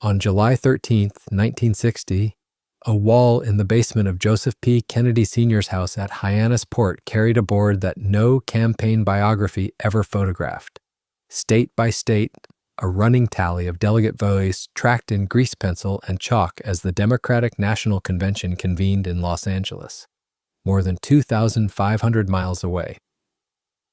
On July 13, 1960, a wall in the basement of Joseph P. Kennedy Sr.'s house at Hyannis Port carried a board that no campaign biography ever photographed. State by state, a running tally of delegate votes tracked in grease pencil and chalk as the Democratic National Convention convened in Los Angeles, more than 2,500 miles away.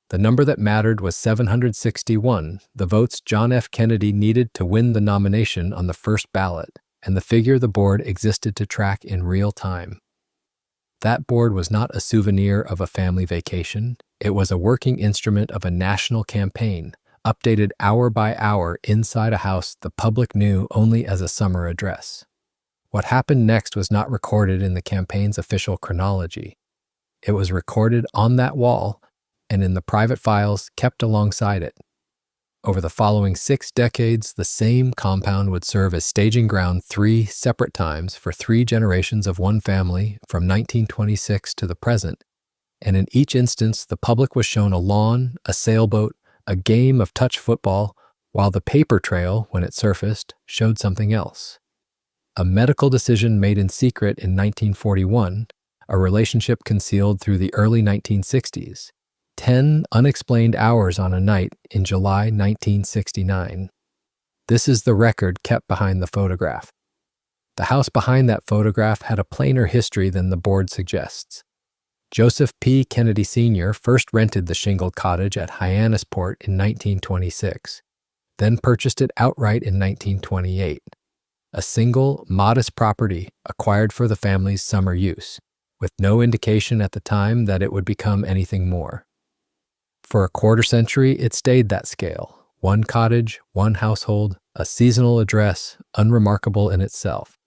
The number that mattered was 761, the votes John F. Kennedy needed to win the nomination on the first ballot, and the figure the board existed to track in real time. That board was not a souvenir of a family vacation. It was a working instrument of a national campaign, updated hour by hour inside a house the public knew only as a summer address. What happened next was not recorded in the campaign's official chronology. It was recorded on that wall and in the private files kept alongside it. Over the following 6 decades, the same compound would serve as staging ground 3 separate times for 3 generations of one family from 1926 to the present, and in each instance the public was shown a lawn, a sailboat, a game of touch football, while the paper trail, when it surfaced, showed something else. A medical decision made in secret in 1941, a relationship concealed through the early 1960s, 10 unexplained hours on a night in July 1969. This is the record kept behind the photograph. The house behind that photograph had a plainer history than the board suggests. Joseph P. Kennedy Sr. first rented the shingled cottage at Hyannis Port in 1926, then purchased it outright in 1928. A single, modest property acquired for the family's summer use, with no indication at the time that it would become anything more. For a quarter century, it stayed that scale. 1 cottage, 1 household, a seasonal address, unremarkable in itself.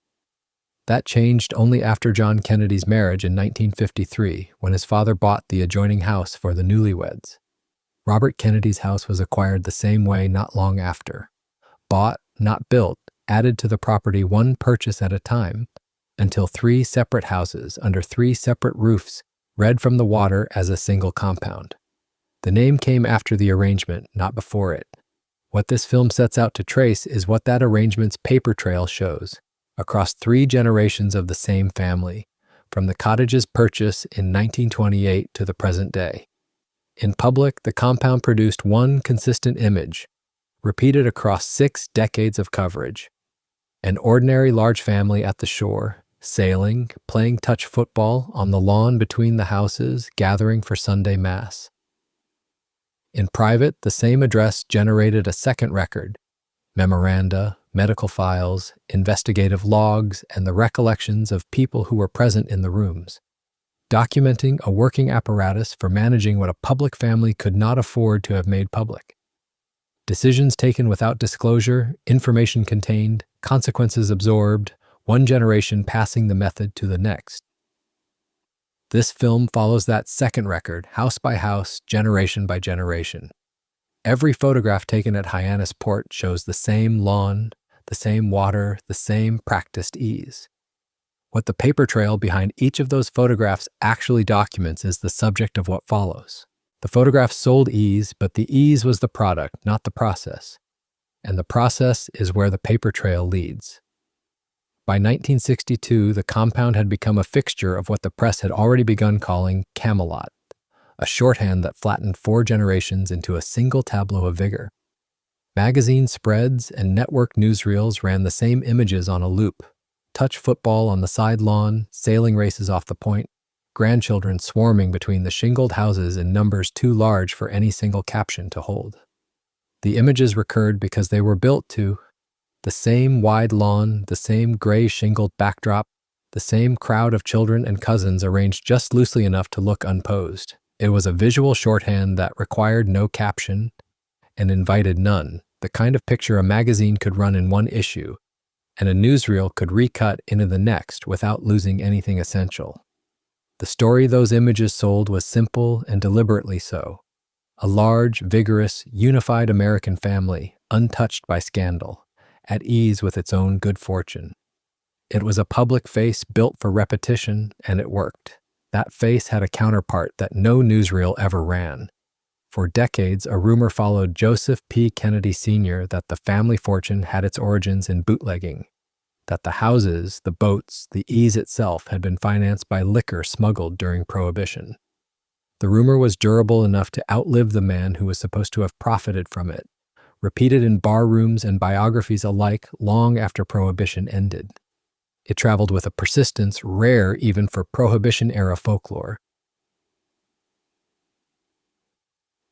That changed only after John Kennedy's marriage in 1953, when his father bought the adjoining house for the newlyweds. Robert Kennedy's house was acquired the same way not long after. Bought, not built, added to the property 1 purchase at a time, until 3 separate houses under 3 separate roofs read from the water as a single compound. The name came after the arrangement, not before it. What this film sets out to trace is what that arrangement's paper trail shows, across 3 generations of the same family, from the cottage's purchase in 1928 to the present day. In public, the compound produced 1 consistent image, repeated across 6 decades of coverage. An ordinary large family at the shore, sailing, playing touch football on the lawn between the houses, gathering for Sunday Mass. In private, the same address generated a second record, memoranda, medical files, investigative logs, and the recollections of people who were present in the rooms, documenting a working apparatus for managing what a public family could not afford to have made public. Decisions taken without disclosure, information contained, consequences absorbed, 1 generation passing the method to the next. This film follows that second record, house by house, generation by generation. Every photograph taken at Hyannis Port shows the same lawn, the same water, the same practiced ease. What the paper trail behind each of those photographs actually documents is the subject of what follows. The photographs sold ease, but the ease was the product, not the process. And the process is where the paper trail leads. By 1962, the compound had become a fixture of what the press had already begun calling Camelot, a shorthand that flattened 4 generations into a single tableau of vigor. Magazine spreads and network newsreels ran the same images on a loop: touch football on the side lawn, sailing races off the point, grandchildren swarming between the shingled houses in numbers too large for any single caption to hold. The images recurred because they were built to: the same wide lawn, the same gray shingled backdrop, the same crowd of children and cousins arranged just loosely enough to look unposed. It was a visual shorthand that required no caption and invited none, the kind of picture a magazine could run in 1 issue, and a newsreel could recut into the next without losing anything essential. The story those images sold was simple and deliberately so. A large, vigorous, unified American family, untouched by scandal, at ease with its own good fortune. It was a public face built for repetition, and it worked. That face had a counterpart that no newsreel ever ran. For decades, a rumor followed Joseph P. Kennedy Sr. that the family fortune had its origins in bootlegging, that the houses, the boats, the ease itself had been financed by liquor smuggled during Prohibition. The rumor was durable enough to outlive the man who was supposed to have profited from it, repeated in bar rooms and biographies alike long after Prohibition ended. It traveled with a persistence rare even for Prohibition-era folklore.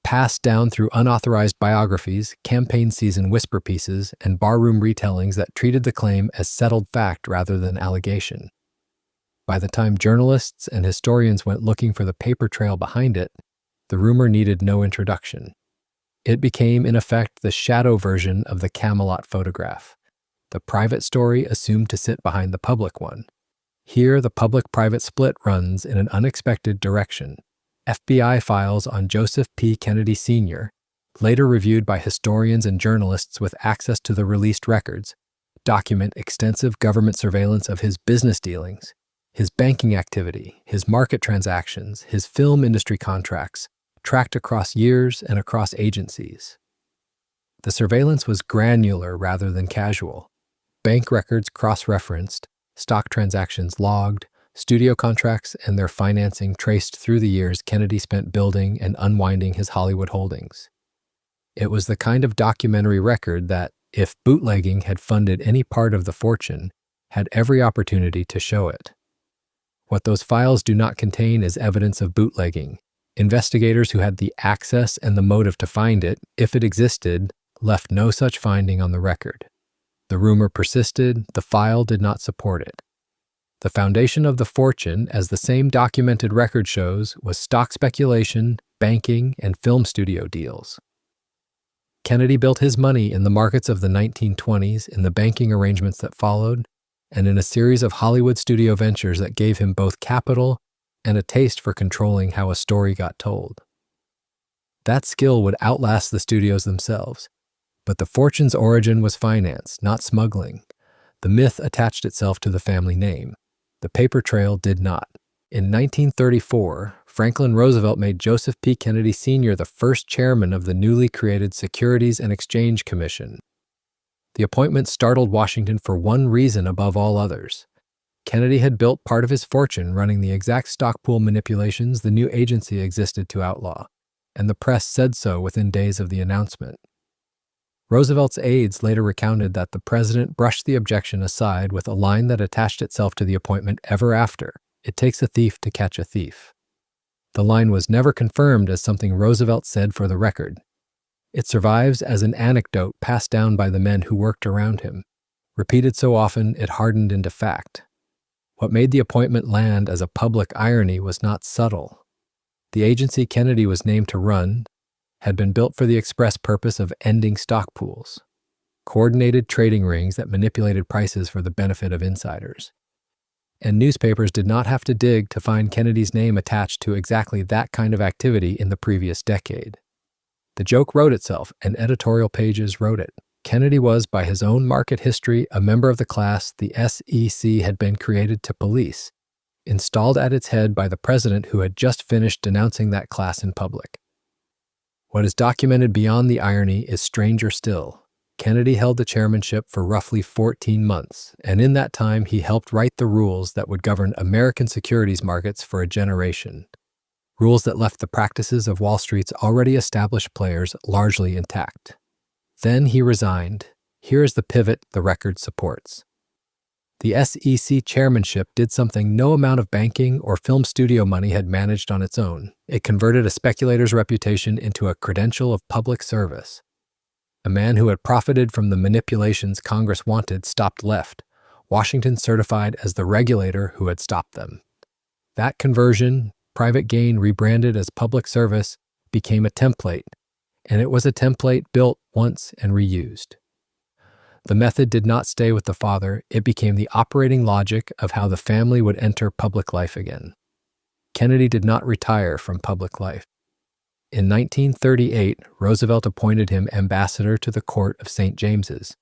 Passed down through unauthorized biographies, campaign season whisper pieces, and barroom retellings that treated the claim as settled fact rather than allegation. By the time journalists and historians went looking for the paper trail behind it, the rumor needed no introduction. It became, in effect, the shadow version of the Camelot photograph, the private story assumed to sit behind the public one. Here, the public-private split runs in an unexpected direction. FBI files on Joseph P. Kennedy Sr., later reviewed by historians and journalists with access to the released records, document extensive government surveillance of his business dealings, his banking activity, his market transactions, his film industry contracts, tracked across years and across agencies. The surveillance was granular rather than casual. Bank records cross-referenced, stock transactions logged, studio contracts and their financing traced through the years Kennedy spent building and unwinding his Hollywood holdings. It was the kind of documentary record that, if bootlegging had funded any part of the fortune, had every opportunity to show it. What those files do not contain is evidence of bootlegging. Investigators who had the access and the motive to find it, if it existed, left no such finding on the record. The rumor persisted, the file did not support it. The foundation of the fortune, as the same documented record shows, was stock speculation, banking, and film studio deals. Kennedy built his money in the markets of the 1920s, in the banking arrangements that followed, and in a series of Hollywood studio ventures that gave him both capital and a taste for controlling how a story got told. That skill would outlast the studios themselves, but the fortune's origin was finance, not smuggling. The myth attached itself to the family name. The paper trail did not. In 1934, Franklin Roosevelt made Joseph P. Kennedy Sr. the first chairman of the newly created Securities and Exchange Commission. The appointment startled Washington for one reason above all others. Kennedy had built part of his fortune running the exact stock pool manipulations the new agency existed to outlaw, and the press said so within days of the announcement. Roosevelt's aides later recounted that the president brushed the objection aside with a line that attached itself to the appointment ever after: "It takes a thief to catch a thief." The line was never confirmed as something Roosevelt said for the record. It survives as an anecdote passed down by the men who worked around him. Repeated so often, it hardened into fact. What made the appointment land as a public irony was not subtle. The agency Kennedy was named to run had been built for the express purpose of ending stock pools, coordinated trading rings that manipulated prices for the benefit of insiders. And newspapers did not have to dig to find Kennedy's name attached to exactly that kind of activity in the previous decade. The joke wrote itself, and editorial pages wrote it. Kennedy was, by his own market history, a member of the class the SEC had been created to police, installed at its head by the president who had just finished denouncing that class in public. What is documented beyond the irony is stranger still. Kennedy held the chairmanship for roughly 14 months, and in that time he helped write the rules that would govern American securities markets for a generation. Rules that left the practices of Wall Street's already established players largely intact. Then he resigned. Here is the pivot the record supports. The SEC chairmanship did something no amount of banking or film studio money had managed on its own. It converted a speculator's reputation into a credential of public service. A man who had profited from the manipulations Congress wanted stopped left, Washington certified as the regulator who had stopped them. That conversion, private gain rebranded as public service, became a template, and it was a template built once and reused. The method did not stay with the father, it became the operating logic of how the family would enter public life again. Kennedy did not retire from public life. In 1938, Roosevelt appointed him ambassador to the court of St. James's,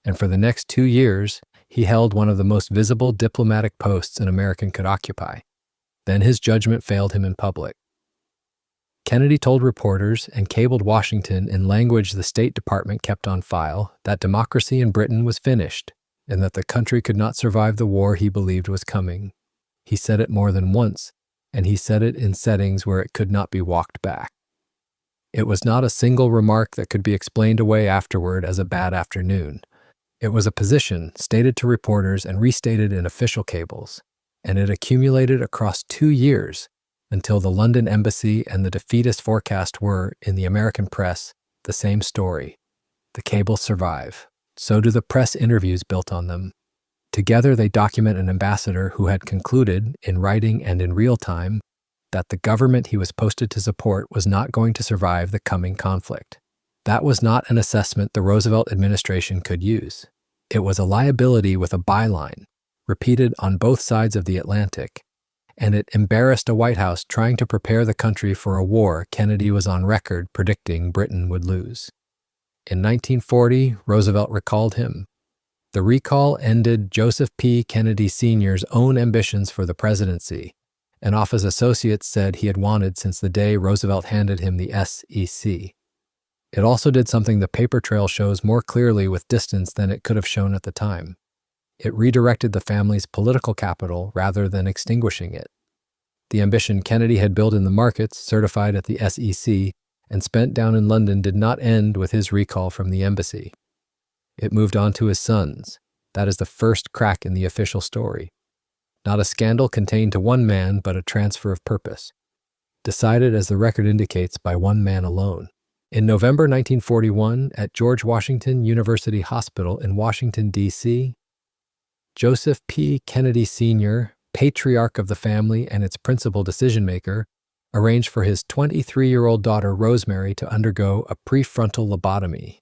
and for the next 2 years, he held one of the most visible diplomatic posts an American could occupy. Then his judgment failed him in public. Kennedy told reporters and cabled Washington in language the State Department kept on file that democracy in Britain was finished and that the country could not survive the war he believed was coming. He said it more than once, and he said it in settings where it could not be walked back. It was not a single remark that could be explained away afterward as a bad afternoon. It was a position stated to reporters and restated in official cables, and it accumulated across 2 years until the London embassy and the defeatist forecast were, in the American press, the same story. The cables survive. So do the press interviews built on them. Together they document an ambassador who had concluded, in writing and in real time, that the government he was posted to support was not going to survive the coming conflict. That was not an assessment the Roosevelt administration could use. It was a liability with a byline, repeated on both sides of the Atlantic, and it embarrassed a White House trying to prepare the country for a war Kennedy was on record predicting Britain would lose. In 1940, Roosevelt recalled him. The recall ended Joseph P. Kennedy Sr.'s own ambitions for the presidency, an office associates said he had wanted since the day Roosevelt handed him the SEC. It also did something the paper trail shows more clearly with distance than it could have shown at the time. It redirected the family's political capital rather than extinguishing it. The ambition Kennedy had built in the markets, certified at the SEC, and spent down in London did not end with his recall from the embassy. It moved on to his sons. That is the first crack in the official story. Not a scandal contained to one man, but a transfer of purpose, decided, as the record indicates, by one man alone. In November 1941, at George Washington University Hospital in Washington, D.C., Joseph P. Kennedy Sr., patriarch of the family and its principal decision-maker, arranged for his 23-year-old daughter Rosemary to undergo a prefrontal lobotomy.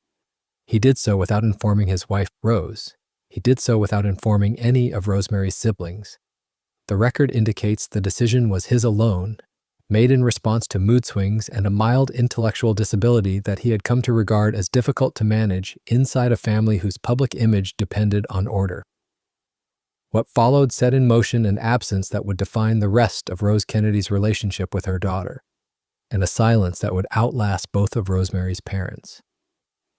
He did so without informing his wife, Rose. He did so without informing any of Rosemary's siblings. The record indicates the decision was his alone, made in response to mood swings and a mild intellectual disability that he had come to regard as difficult to manage inside a family whose public image depended on order. What followed set in motion an absence that would define the rest of Rose Kennedy's relationship with her daughter, and a silence that would outlast both of Rosemary's parents.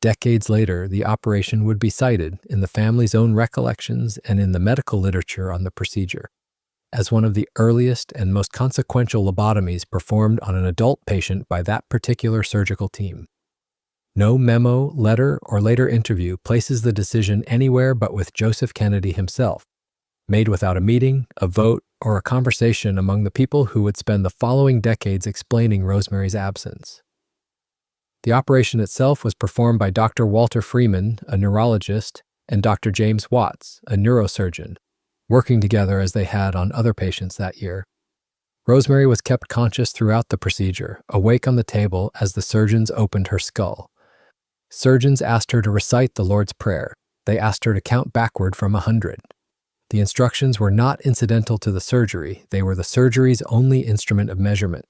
Decades later, the operation would be cited in the family's own recollections and in the medical literature on the procedure as one of the earliest and most consequential lobotomies performed on an adult patient by that particular surgical team. No memo, letter, or later interview places the decision anywhere but with Joseph Kennedy himself, made without a meeting, a vote, or a conversation among the people who would spend the following decades explaining Rosemary's absence. The operation itself was performed by Dr. Walter Freeman, a neurologist, and Dr. James Watts, a neurosurgeon, working together as they had on other patients that year. Rosemary was kept conscious throughout the procedure, awake on the table as the surgeons opened her skull. Surgeons asked her to recite the Lord's Prayer. They asked her to count backward from 100. The instructions were not incidental to the surgery. They were the surgery's only instrument of measurement,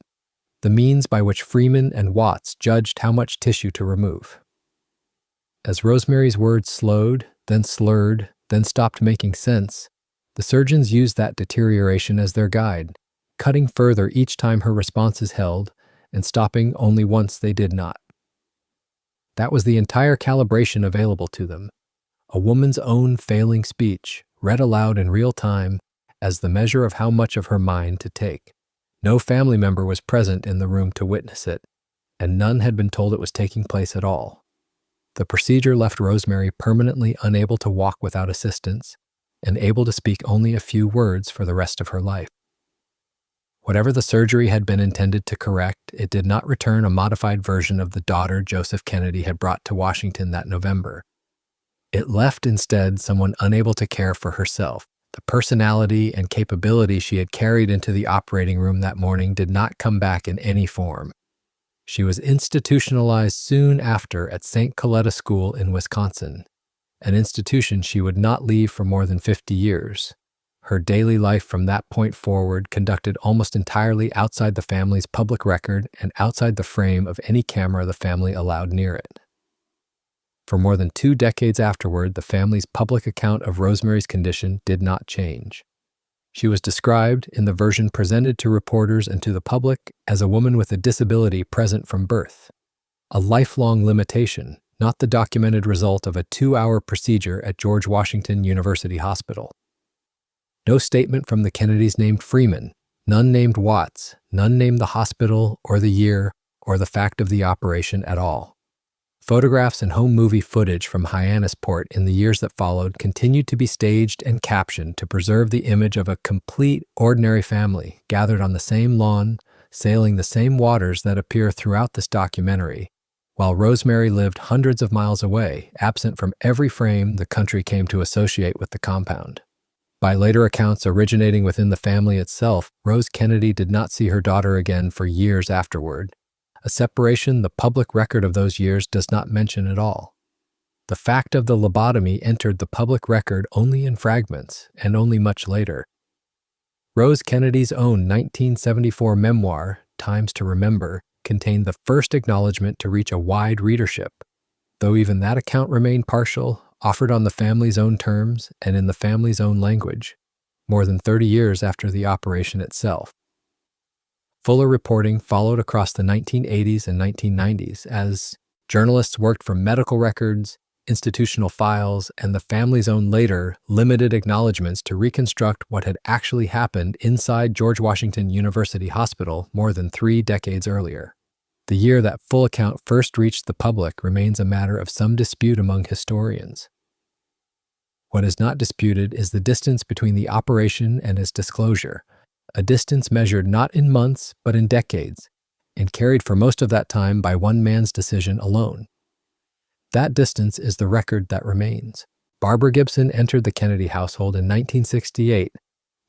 the means by which Freeman and Watts judged how much tissue to remove. As Rosemary's words slowed, then slurred, then stopped making sense, the surgeons used that deterioration as their guide, cutting further each time her responses held and stopping only once they did not. That was the entire calibration available to them, a woman's own failing speech, read aloud in real time as the measure of how much of her mind to take. No family member was present in the room to witness it, and none had been told it was taking place at all. The procedure left Rosemary permanently unable to walk without assistance and able to speak only a few words for the rest of her life. Whatever the surgery had been intended to correct, it did not return a modified version of the daughter Joseph Kennedy had brought to Washington that November. It left instead someone unable to care for herself. The personality and capability she had carried into the operating room that morning did not come back in any form. She was institutionalized soon after at St. Coletta School in Wisconsin, an institution she would not leave for more than 50 years. Her daily life from that point forward conducted almost entirely outside the family's public record and outside the frame of any camera the family allowed near it. For more than 2 decades afterward, the family's public account of Rosemary's condition did not change. She was described, in the version presented to reporters and to the public, as a woman with a disability present from birth. A lifelong limitation, not the documented result of a 2-hour procedure at George Washington University Hospital. No statement from the Kennedys named Freeman, none named Watts, none named the hospital or the year or the fact of the operation at all. Photographs and home movie footage from Hyannis Port in the years that followed continued to be staged and captioned to preserve the image of a complete, ordinary family gathered on the same lawn, sailing the same waters that appear throughout this documentary, while Rosemary lived hundreds of miles away, absent from every frame the country came to associate with the compound. By later accounts originating within the family itself, Rose Kennedy did not see her daughter again for years afterward, a separation the public record of those years does not mention at all. The fact of the lobotomy entered the public record only in fragments, and only much later. Rose Kennedy's own 1974 memoir, Times to Remember, contained the first acknowledgement to reach a wide readership, though even that account remained partial, offered on the family's own terms and in the family's own language, more than 30 years after the operation itself. Fuller reporting followed across the 1980s and 1990s as journalists worked from medical records, institutional files, and the family's own later limited acknowledgments to reconstruct what had actually happened inside George Washington University Hospital more than 3 decades earlier. The year that full account first reached the public remains a matter of some dispute among historians. What is not disputed is the distance between the operation and its disclosure, a distance measured not in months but in decades, and carried for most of that time by one man's decision alone. That distance is the record that remains. Barbara Gibson entered the Kennedy household in 1968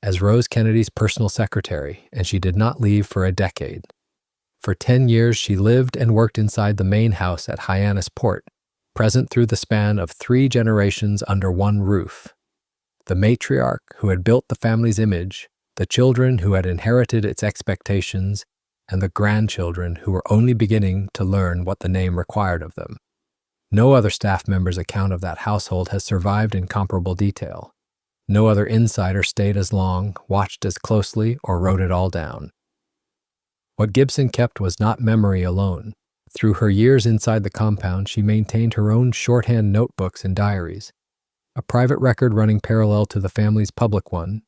as Rose Kennedy's personal secretary, and she did not leave for a decade. For 10 years, she lived and worked inside the main house at Hyannis Port, present through the span of 3 generations under one roof. The matriarch who had built the family's image, the children who had inherited its expectations, and the grandchildren who were only beginning to learn what the name required of them. No other staff member's account of that household has survived in comparable detail. No other insider stayed as long, watched as closely, or wrote it all down. What Gibson kept was not memory alone. Through her years inside the compound, she maintained her own shorthand notebooks and diaries, a private record running parallel to the family's public one,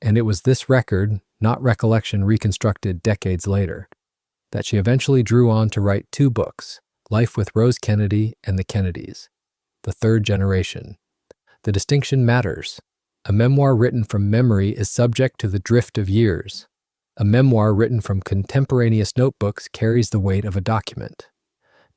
and it was this record, not recollection reconstructed decades later, that she eventually drew on to write 2 books, Life with Rose Kennedy and the Kennedys, the 3rd generation. The distinction matters. A memoir written from memory is subject to the drift of years. A memoir written from contemporaneous notebooks carries the weight of a document.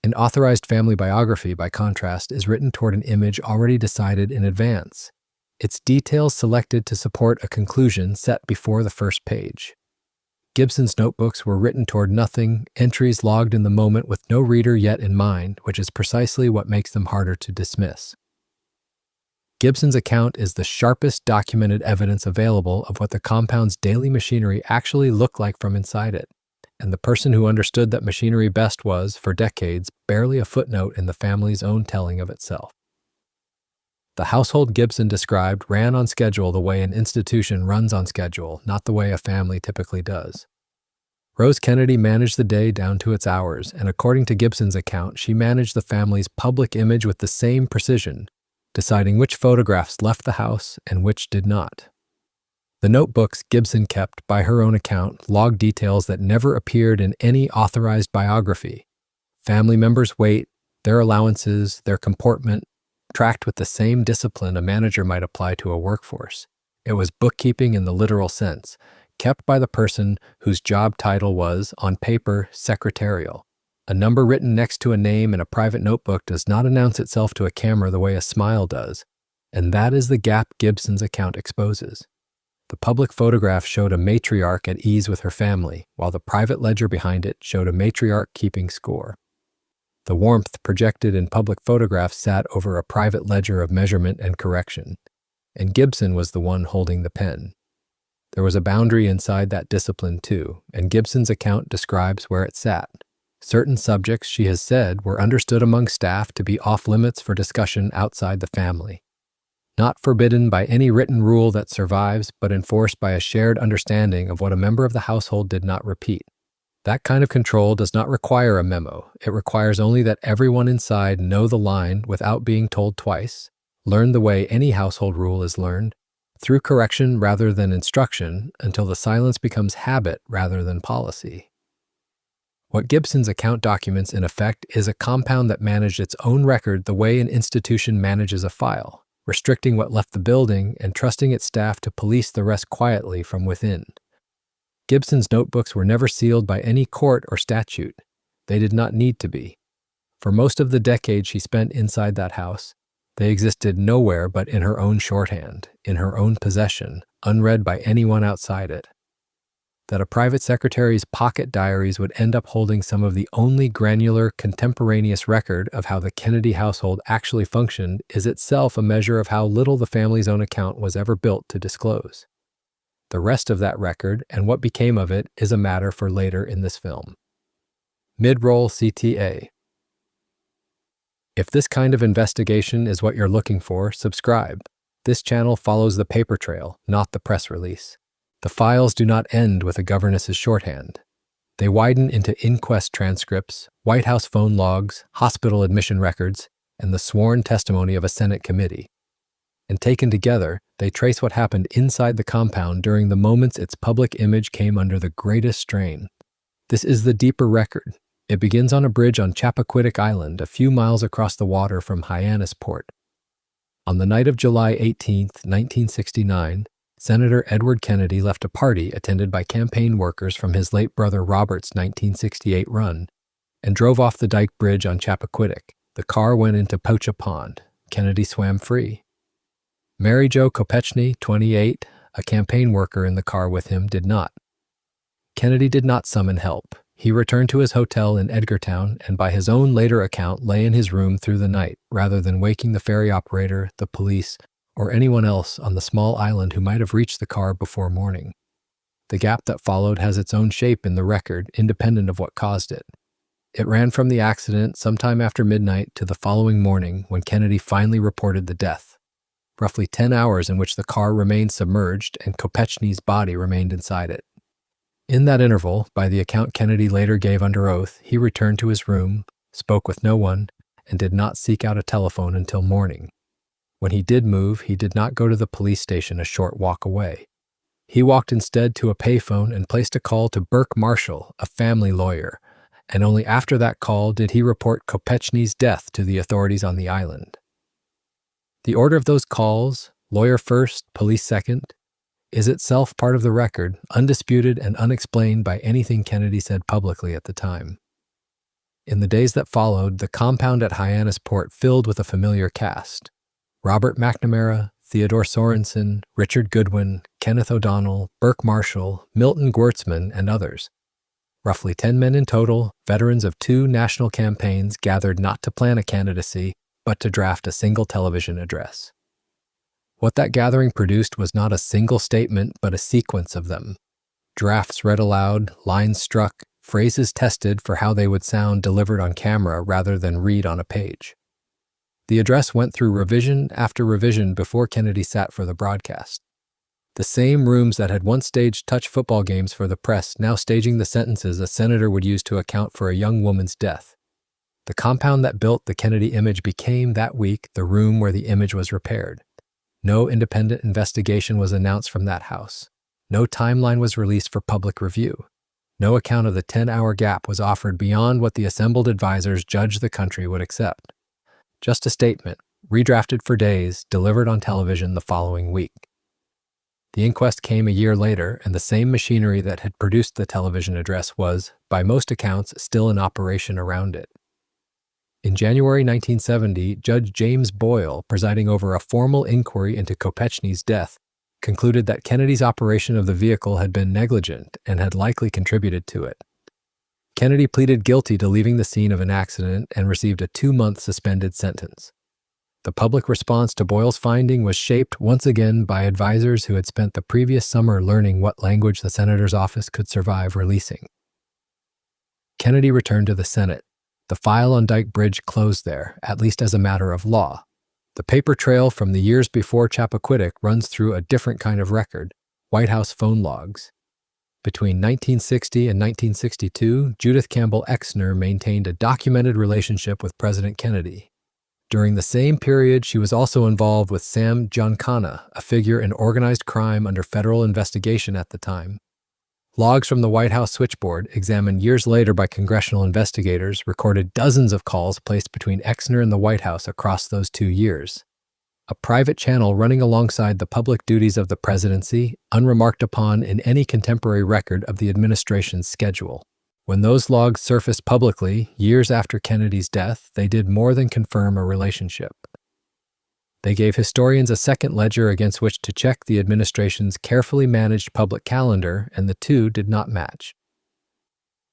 An authorized family biography, by contrast, is written toward an image already decided in advance, its details selected to support a conclusion set before the first page. Gibson's notebooks were written toward nothing, entries logged in the moment with no reader yet in mind, which is precisely what makes them harder to dismiss. Gibson's account is the sharpest documented evidence available of what the compound's daily machinery actually looked like from inside it, and the person who understood that machinery best was, for decades, barely a footnote in the family's own telling of itself. The household Gibson described ran on schedule the way an institution runs on schedule, not the way a family typically does. Rose Kennedy managed the day down to its hours, and according to Gibson's account, she managed the family's public image with the same precision, deciding which photographs left the house and which did not. The notebooks Gibson kept, by her own account, logged details that never appeared in any authorized biography. Family members' weight, their allowances, their comportment, tracked with the same discipline a manager might apply to a workforce. It was bookkeeping in the literal sense, kept by the person whose job title was, on paper, secretarial. A number written next to a name in a private notebook does not announce itself to a camera the way a smile does, and that is the gap Gibson's account exposes. The public photograph showed a matriarch at ease with her family, while the private ledger behind it showed a matriarch keeping score. The warmth projected in public photographs sat over a private ledger of measurement and correction, and Gibson was the one holding the pen. There was a boundary inside that discipline too, and Gibson's account describes where it sat. Certain subjects, she has said, were understood among staff to be off limits for discussion outside the family. not forbidden by any written rule that survives, but enforced by a shared understanding of what a member of the household did not repeat. That kind of control does not require a memo. It requires only that everyone inside know the line without being told twice, learn the way any household rule is learned, through correction rather than instruction, until the silence becomes habit rather than policy. What Gibson's account documents, in effect, is a compound that managed its own record the way an institution manages a file, restricting what left the building and trusting its staff to police the rest quietly from within. Gibson's notebooks were never sealed by any court or statute. They did not need to be. For most of the decade she spent inside that house, they existed nowhere but in her own shorthand, in her own possession, unread by anyone outside it. That a private secretary's pocket diaries would end up holding some of the only granular, contemporaneous record of how the Kennedy household actually functioned is itself a measure of how little the family's own account was ever built to disclose. The rest of that record, and what became of it, is a matter for later in this film. Mid-roll CTA. If this kind of investigation is what you're looking for, subscribe. This channel follows the paper trail, not the press release. The files do not end with a governess's shorthand. They widen into inquest transcripts, White House phone logs, hospital admission records, and the sworn testimony of a Senate committee. And taken together, they trace what happened inside the compound during the moments its public image came under the greatest strain. This is the deeper record. It begins on a bridge on Chappaquiddick Island, a few miles across the water from Hyannis Port. On the night of July 18, 1969, Senator Edward Kennedy left a party attended by campaign workers from his late brother Robert's 1968 run and drove off the dike bridge on Chappaquiddick. The car went into Pocha Pond. Kennedy swam free. Mary Jo Kopechny, 28, a campaign worker in the car with him, did not. Kennedy did not summon help. He returned to his hotel in Edgartown and, by his own later account, lay in his room through the night, rather than waking the ferry operator, the police, or anyone else on the small island who might have reached the car before morning. The gap that followed has its own shape in the record, independent of what caused it. It ran from the accident sometime after midnight to the following morning when Kennedy finally reported the death. Roughly 10 hours in which the car remained submerged and Kopechny's body remained inside it. In that interval, by the account Kennedy later gave under oath, he returned to his room, spoke with no one, and did not seek out a telephone until morning. When he did move, he did not go to the police station a short walk away. He walked instead to a payphone and placed a call to Burke Marshall, a family lawyer, and only after that call did he report Kopechny's death to the authorities on the island. The order of those calls, lawyer first, police second, is itself part of the record, undisputed and unexplained by anything Kennedy said publicly at the time. In the days that followed, the compound at Hyannis Port filled with a familiar cast. Robert McNamara, Theodore Sorensen, Richard Goodwin, Kenneth O'Donnell, Burke Marshall, Milton Gwertzman, and others. Roughly 10 men in total, veterans of 2 national campaigns, gathered not to plan a candidacy, but to draft a single television address. What that gathering produced was not a single statement, but a sequence of them. Drafts read aloud, lines struck, phrases tested for how they would sound delivered on camera rather than read on a page. The address went through revision after revision before Kennedy sat for the broadcast. The same rooms that had once staged touch football games for the press now staging the sentences a senator would use to account for a young woman's death. The compound that built the Kennedy image became, that week, the room where the image was repaired. No independent investigation was announced from that house. No timeline was released for public review. No account of the 10-hour gap was offered beyond what the assembled advisors judged the country would accept. Just a statement, redrafted for days, delivered on television the following week. The inquest came a year later, and the same machinery that had produced the television address was, by most accounts, still in operation around it. In January 1970, Judge James Boyle, presiding over a formal inquiry into Kopechny's death, concluded that Kennedy's operation of the vehicle had been negligent and had likely contributed to it. Kennedy pleaded guilty to leaving the scene of an accident and received a 2-month suspended sentence. The public response to Boyle's finding was shaped once again by advisors who had spent the previous summer learning what language the senator's office could survive releasing. Kennedy returned to the Senate. The file on Dyke Bridge closed there, at least as a matter of law. The paper trail from the years before Chappaquiddick runs through a different kind of record: White House phone logs. Between 1960 and 1962, Judith Campbell Exner maintained a documented relationship with President Kennedy. During the same period, she was also involved with Sam Giancana, a figure in organized crime under federal investigation at the time. Logs from the White House switchboard, examined years later by congressional investigators, recorded dozens of calls placed between Exner and the White House across those 2 years. A private channel running alongside the public duties of the presidency, unremarked upon in any contemporary record of the administration's schedule. When those logs surfaced publicly, years after Kennedy's death, they did more than confirm a relationship. They gave historians a second ledger against which to check the administration's carefully managed public calendar, and the two did not match.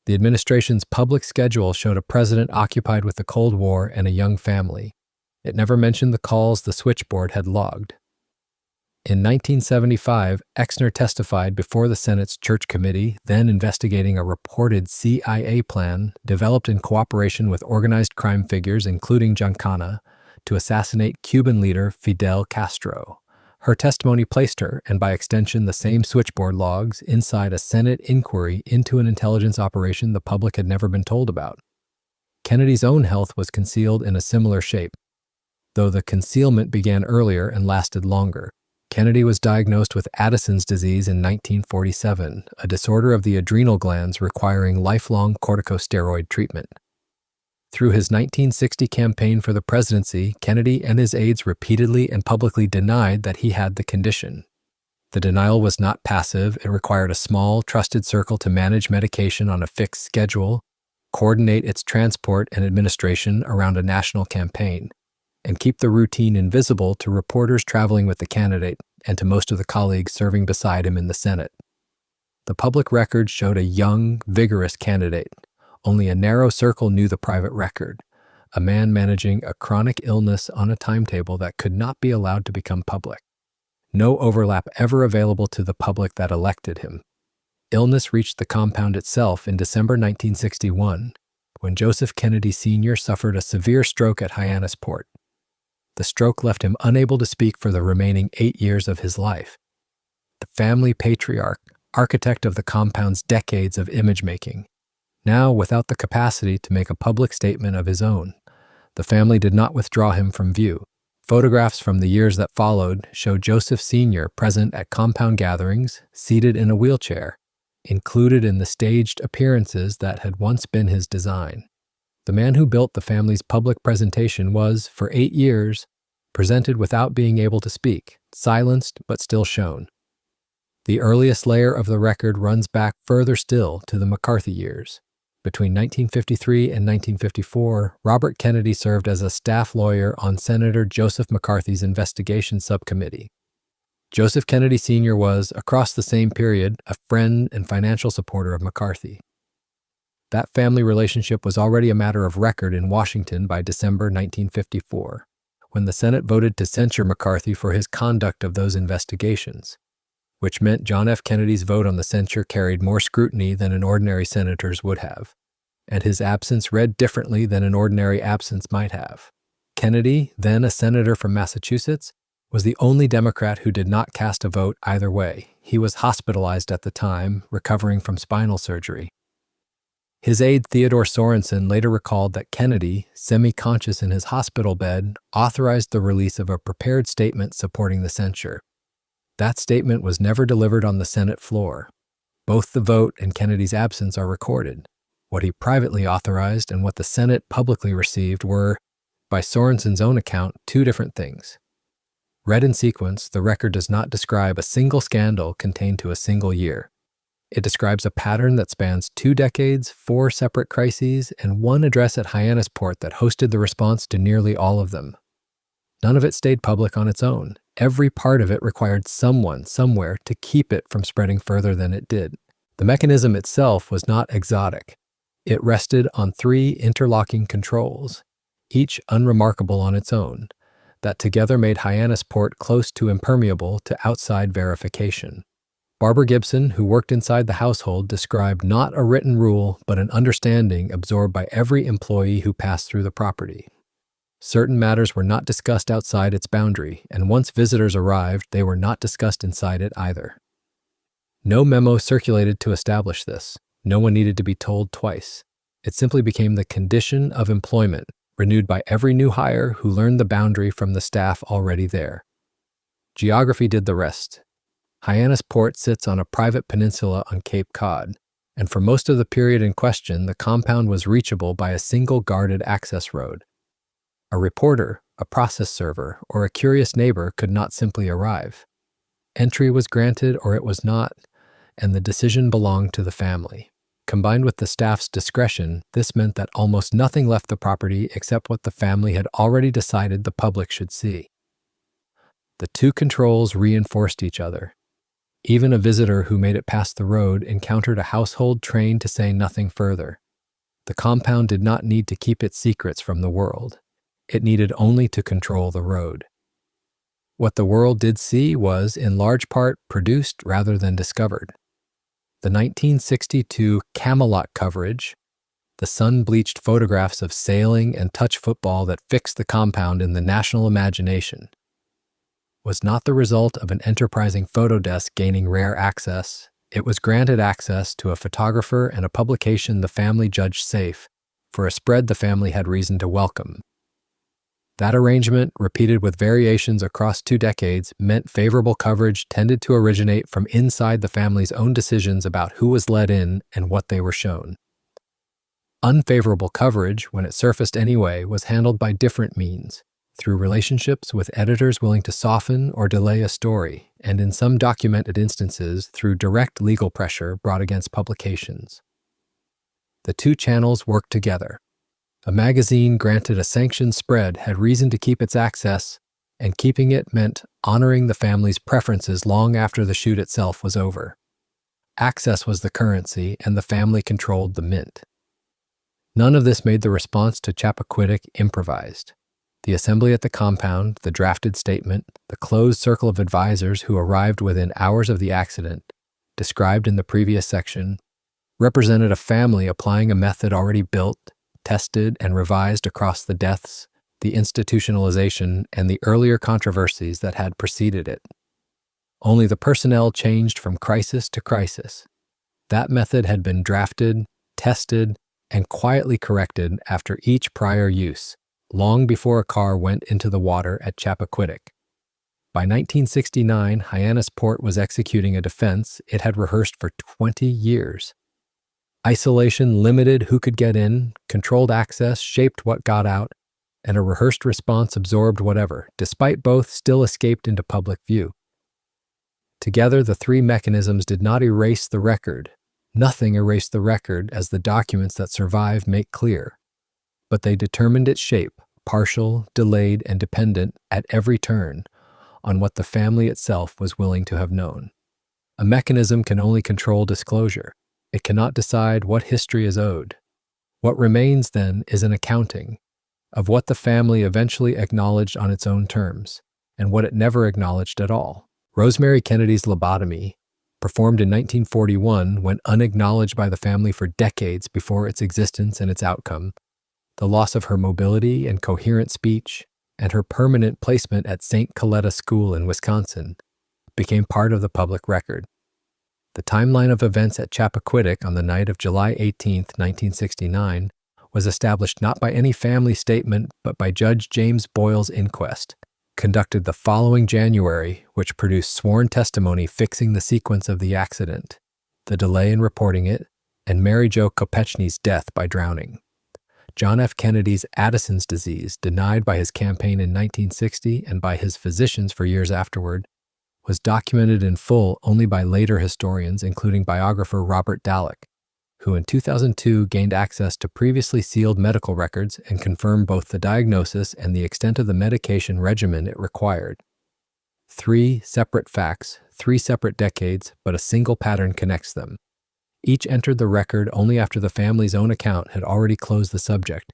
The administration's public schedule showed a president occupied with the Cold War and a young family. It never mentioned the calls the switchboard had logged. In 1975, Exner testified before the Senate's Church Committee, then investigating a reported CIA plan developed in cooperation with organized crime figures, including Giancana, to assassinate Cuban leader Fidel Castro. Her testimony placed her, and by extension the same switchboard logs, inside a Senate inquiry into an intelligence operation the public had never been told about. Kennedy's own health was concealed in a similar shape, though the concealment began earlier and lasted longer. Kennedy was diagnosed with Addison's disease in 1947, a disorder of the adrenal glands requiring lifelong corticosteroid treatment. Through his 1960 campaign for the presidency, Kennedy and his aides repeatedly and publicly denied that he had the condition. The denial was not passive. It required a small, trusted circle to manage medication on a fixed schedule, coordinate its transport and administration around a national campaign, and keep the routine invisible to reporters traveling with the candidate and to most of the colleagues serving beside him in the Senate. The public record showed a young, vigorous candidate. Only a narrow circle knew the private record, a man managing a chronic illness on a timetable that could not be allowed to become public. No overlap ever available to the public that elected him. Illness reached the compound itself in December 1961, when Joseph Kennedy Sr. suffered a severe stroke at Hyannis Port. The stroke left him unable to speak for the remaining 8 years of his life. The family patriarch, architect of the compound's decades of image-making, now without the capacity to make a public statement of his own. The family did not withdraw him from view. Photographs from the years that followed show Joseph Sr. present at compound gatherings, seated in a wheelchair, included in the staged appearances that had once been his design. The man who built the family's public presentation was, for 8 years, presented without being able to speak, silenced but still shown. The earliest layer of the record runs back further still to the McCarthy years. Between 1953 and 1954, Robert Kennedy served as a staff lawyer on Senator Joseph McCarthy's investigation subcommittee. Joseph Kennedy Sr. was, across the same period, a friend and financial supporter of McCarthy. That family relationship was already a matter of record in Washington by December 1954, when the Senate voted to censure McCarthy for his conduct of those investigations, which meant John F. Kennedy's vote on the censure carried more scrutiny than an ordinary senator's would have, and his absence read differently than an ordinary absence might have. Kennedy, then a senator from Massachusetts, was the only Democrat who did not cast a vote either way. He was hospitalized at the time, recovering from spinal surgery. His aide Theodore Sorensen later recalled that Kennedy, semi-conscious in his hospital bed, authorized the release of a prepared statement supporting the censure. That statement was never delivered on the Senate floor. Both the vote and Kennedy's absence are recorded. What he privately authorized and what the Senate publicly received were, by Sorensen's own account, 2 different things. Read in sequence, the record does not describe a single scandal contained to a single year. It describes a pattern that spans 2 decades, 4 separate crises, and 1 address at Hyannis Port that hosted the response to nearly all of them. None of it stayed public on its own. Every part of it required someone, somewhere, to keep it from spreading further than it did. The mechanism itself was not exotic. It rested on 3 interlocking controls, each unremarkable on its own, that together made Hyannis Port close to impermeable to outside verification. Barbara Gibson, who worked inside the household, described not a written rule, but an understanding absorbed by every employee who passed through the property. Certain matters were not discussed outside its boundary, and once visitors arrived, they were not discussed inside it either. No memo circulated to establish this. No one needed to be told twice. It simply became the condition of employment, renewed by every new hire who learned the boundary from the staff already there. Geography did the rest. Hyannis Port sits on a private peninsula on Cape Cod, and for most of the period in question, the compound was reachable by a single guarded access road. A reporter, a process server, or a curious neighbor could not simply arrive. Entry was granted or it was not, and the decision belonged to the family. Combined with the staff's discretion, this meant that almost nothing left the property except what the family had already decided the public should see. The two controls reinforced each other. Even a visitor who made it past the road encountered a household trained to say nothing further. The compound did not need to keep its secrets from the world. It needed only to control the road. What the world did see was, in large part, produced rather than discovered. The 1962 Camelot coverage, the sun-bleached photographs of sailing and touch football that fixed the compound in the national imagination, was not the result of an enterprising photo desk gaining rare access. It was granted access to a photographer and a publication the family judged safe, for a spread the family had reason to welcome. That arrangement, repeated with variations across 2 decades, meant favorable coverage tended to originate from inside the family's own decisions about who was let in and what they were shown. Unfavorable coverage, when it surfaced anyway, was handled by different means, through relationships with editors willing to soften or delay a story, and in some documented instances, through direct legal pressure brought against publications. The two channels worked together. A magazine granted a sanctioned spread had reason to keep its access, and keeping it meant honoring the family's preferences long after the shoot itself was over. Access was the currency, and the family controlled the mint. None of this made the response to Chappaquiddick improvised. The assembly at the compound, the drafted statement, the closed circle of advisors who arrived within hours of the accident, described in the previous section, represented a family applying a method already built, tested, and revised across the deaths, the institutionalization, and the earlier controversies that had preceded it. Only the personnel changed from crisis to crisis. That method had been drafted, tested, and quietly corrected after each prior use, long before a car went into the water at Chappaquiddick. By 1969, Hyannis Port was executing a defense it had rehearsed for 20 years. Isolation limited who could get in, controlled access shaped what got out, and a rehearsed response absorbed whatever, despite both still escaped into public view. Together, the three mechanisms did not erase the record. Nothing erased the record, as the documents that survive make clear. But they determined its shape, partial, delayed, and dependent at every turn, on what the family itself was willing to have known. A mechanism can only control disclosure. It cannot decide what history is owed. What remains, then, is an accounting of what the family eventually acknowledged on its own terms, and what it never acknowledged at all. Rosemary Kennedy's lobotomy, performed in 1941, went unacknowledged by the family for decades before its existence and its outcome. The loss of her mobility and coherent speech, and her permanent placement at St. Coletta School in Wisconsin, became part of the public record. The timeline of events at Chappaquiddick on the night of July 18, 1969, was established not by any family statement but by Judge James Boyle's inquest, conducted the following January, which produced sworn testimony fixing the sequence of the accident, the delay in reporting it, and Mary Jo Kopechne's death by drowning. John F. Kennedy's Addison's disease, denied by his campaign in 1960 and by his physicians for years afterward, was documented in full only by later historians, including biographer Robert Dallek, who in 2002 gained access to previously sealed medical records and confirmed both the diagnosis and the extent of the medication regimen it required. 3 separate facts, 3 separate decades, but a single pattern connects them. Each entered the record only after the family's own account had already closed the subject,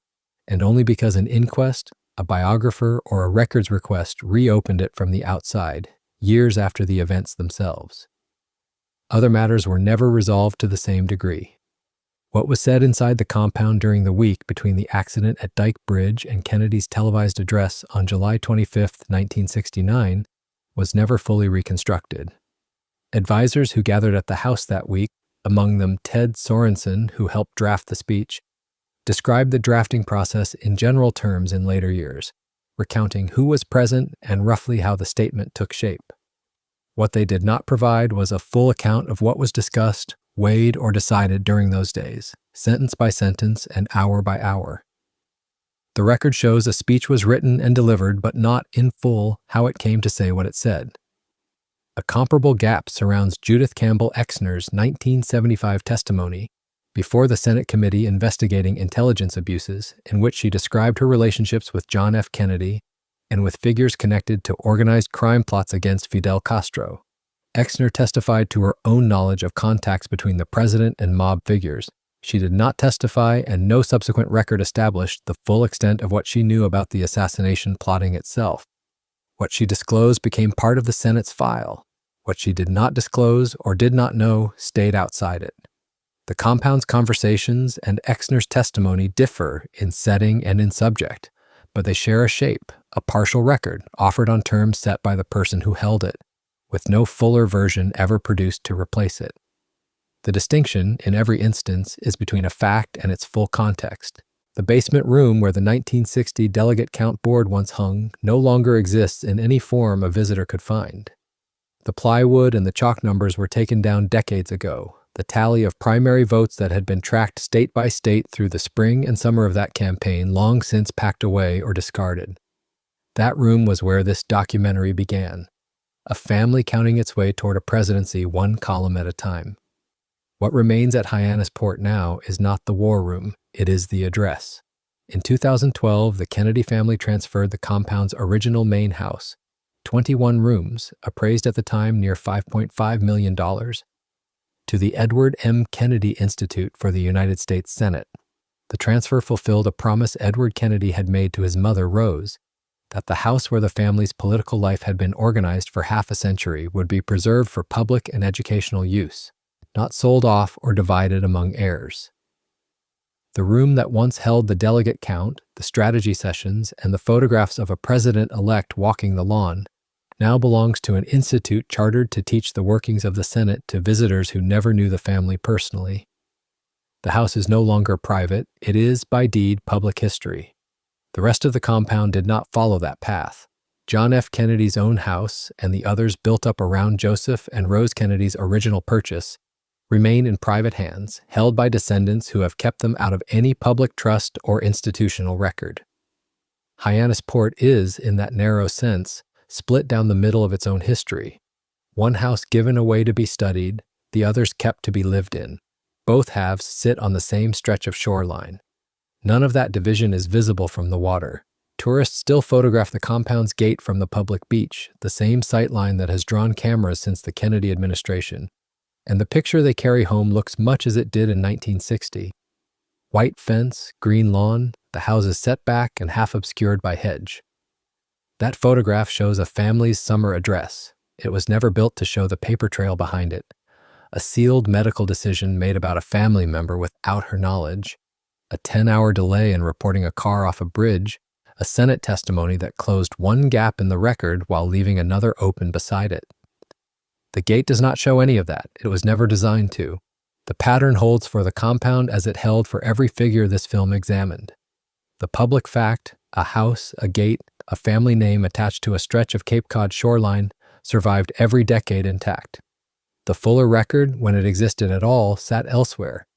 and only because an inquest, a biographer, or a records request reopened it from the outside, years after the events themselves. Other matters were never resolved to the same degree. What was said inside the compound during the week between the accident at Dyke Bridge and Kennedy's televised address on July 25, 1969, was never fully reconstructed. Advisors who gathered at the house that week, among them Ted Sorensen, who helped draft the speech, described the drafting process in general terms in later years, recounting who was present and roughly how the statement took shape. What they did not provide was a full account of what was discussed, weighed, or decided during those days, sentence by sentence and hour by hour. The record shows a speech was written and delivered, but not in full how it came to say what it said. A comparable gap surrounds Judith Campbell Exner's 1975 testimony before the Senate committee investigating intelligence abuses, in which she described her relationships with John F. Kennedy and with figures connected to organized crime plots against Fidel Castro. Exner testified to her own knowledge of contacts between the president and mob figures. She did not testify, and no subsequent record established the full extent of what she knew about the assassination plotting itself. What she disclosed became part of the Senate's file. What she did not disclose or did not know stayed outside it. The compound's conversations and Exner's testimony differ in setting and in subject, but they share a shape, a partial record offered on terms set by the person who held it, with no fuller version ever produced to replace it. The distinction, in every instance, is between a fact and its full context. The basement room where the 1960 delegate count board once hung no longer exists in any form a visitor could find. The plywood and the chalk numbers were taken down decades ago, the tally of primary votes that had been tracked state by state through the spring and summer of that campaign long since packed away or discarded. That room was where this documentary began, a family counting its way toward a presidency one column at a time. What remains at Hyannis Port now is not the war room, it is the address. In 2012, the Kennedy family transferred the compound's original main house, 21 rooms, appraised at the time near $5.5 million, to the Edward M. Kennedy Institute for the United States Senate. The transfer fulfilled a promise Edward Kennedy had made to his mother, Rose, that the house where the family's political life had been organized for half a century would be preserved for public and educational use, not sold off or divided among heirs. The room that once held the delegate count, the strategy sessions, and the photographs of a president-elect walking the lawn now belongs to an institute chartered to teach the workings of the Senate to visitors who never knew the family personally. The house is no longer private, it is, by deed, public history. The rest of the compound did not follow that path. John F. Kennedy's own house and the others built up around Joseph and Rose Kennedy's original purchase remain in private hands, held by descendants who have kept them out of any public trust or institutional record. Hyannis Port is, in that narrow sense, split down the middle of its own history. One house given away to be studied, the others kept to be lived in. Both halves sit on the same stretch of shoreline. None of that division is visible from the water. Tourists still photograph the compound's gate from the public beach, the same sightline that has drawn cameras since the Kennedy administration. And the picture they carry home looks much as it did in 1960. White fence, green lawn, the houses set back and half obscured by hedge. That photograph shows a family's summer address. It was never built to show the paper trail behind it. A sealed medical decision made about a family member without her knowledge. A 10-hour delay in reporting a car off a bridge. A Senate testimony that closed one gap in the record while leaving another open beside it. The gate does not show any of that. It was never designed to. The pattern holds for the compound as it held for every figure this film examined. The public fact, a house, a gate, a family name attached to a stretch of Cape Cod shoreline, survived every decade intact. The fuller record, when it existed at all, sat elsewhere,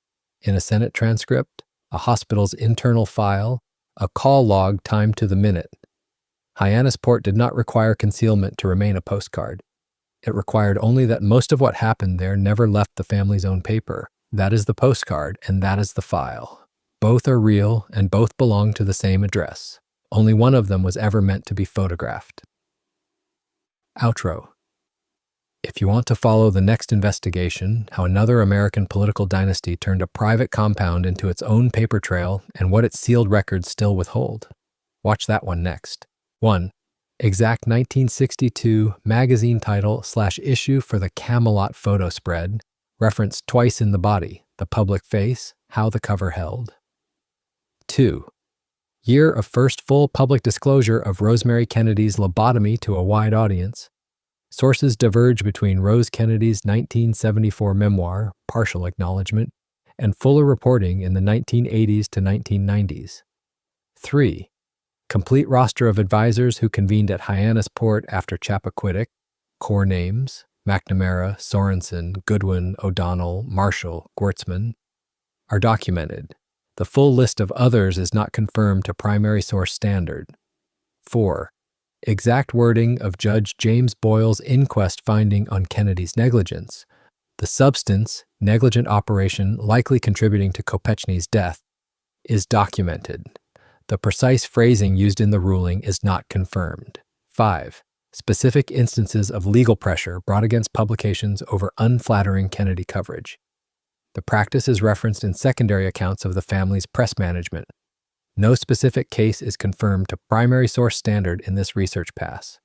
in a Senate transcript, a hospital's internal file, a call log timed to the minute. Hyannis Port did not require concealment to remain a postcard. It required only that most of what happened there never left the family's own paper. That is the postcard, and that is the file. Both are real, and both belong to the same address. Only one of them was ever meant to be photographed. Outro. If you want to follow the next investigation, how another American political dynasty turned a private compound into its own paper trail and what its sealed records still withhold, watch that one next. 1. Exact 1962 magazine title/issue for the Camelot photo spread, referenced twice in the body, the public face, how the cover held. 2. Year of first full public disclosure of Rosemary Kennedy's lobotomy to a wide audience. Sources diverge between Rose Kennedy's 1974 memoir, Partial Acknowledgement, and fuller reporting in the 1980s to 1990s. 3. Complete roster of advisors who convened at Hyannis Port after Chappaquiddick, core names, McNamara, Sorensen, Goodwin, O'Donnell, Marshall, Gwertzman, are documented. The full list of others is not confirmed to primary source standard. 4. Exact wording of Judge James Boyle's inquest finding on Kennedy's negligence. The substance, negligent operation likely contributing to Kopechne's death, is documented. The precise phrasing used in the ruling is not confirmed. 5. Specific instances of legal pressure brought against publications over unflattering Kennedy coverage. The practice is referenced in secondary accounts of the family's press management. No specific case is confirmed to primary source standard in this research pass.